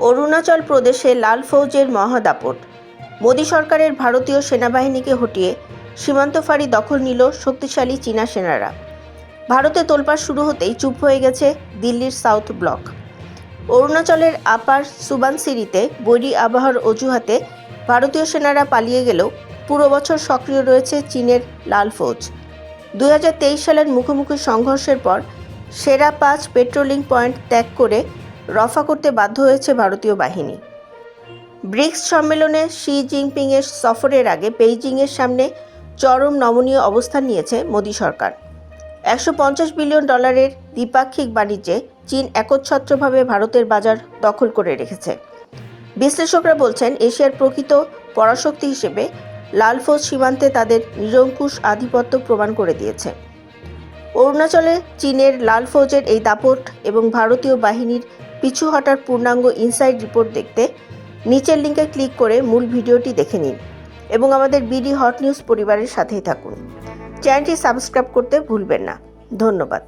অরুণাচল প্রদেশে লাল ফৌজের মহাদাপট। মোদী সরকারের ভারতীয় সেনাবাহিনীকে হটিয়ে সীমান্ত ফাঁড়ি দখল নিল শক্তিশালী চীনা সেনারা। ভারতে তোলপাড় শুরু হতেই চুপ হয়ে গেছে দিল্লির সাউথ ব্লক। অরুণাচলের আপার সুবানসিরিতে বৈরী আবহাওয়ার অজুহাতে ভারতীয় সেনারা পালিয়ে গেলেও পুরো বছর সক্রিয় রয়েছে চীনের লাল ফৌজ। 2023 সালের মুখোমুখি সংঘর্ষের পর সেরা 5 পেট্রোলিং পয়েন্ট ত্যাগ করে রফা করতে বাধ্য হয়েছে ভারতীয় বাহিনী। ব্রিক্স সম্মেলনে শি জিনপিংয়ের সফরের আগে বেইজিংয়ের সামনে চরম নমনীয় অবস্থান নিয়েছে মোদী সরকার। $150 বিলিয়ন দ্বিপাক্ষিক বাণিজ্যে চীন একচ্ছত্রভাবে ভারতের বাজার দখল করে রেখেছে। বিশ্লেষকরা বলছেন, এশিয়ার প্রকৃত পরাশক্তি হিসেবে লাল ফৌজ সীমান্তে তাদের নিরঙ্কুশ আধিপত্য প্রমাণ করে দিয়েছে। অরুণাচলে চীনের লাল ফৌজের এই দাপট এবং ভারতীয় বাহিনীর পিছু হটার পূর্ণাঙ্গ ইনসাইড রিপোর্ট দেখতে নিচের লিঙ্কে ক্লিক করে মূল ভিডিওটি দেখে নিন এবং আমাদের বিডি হট নিউজ পরিবারের সাথেই থাকুন। চ্যানেলটি সাবস্ক্রাইব করতে ভুলবেন না। ধন্যবাদ।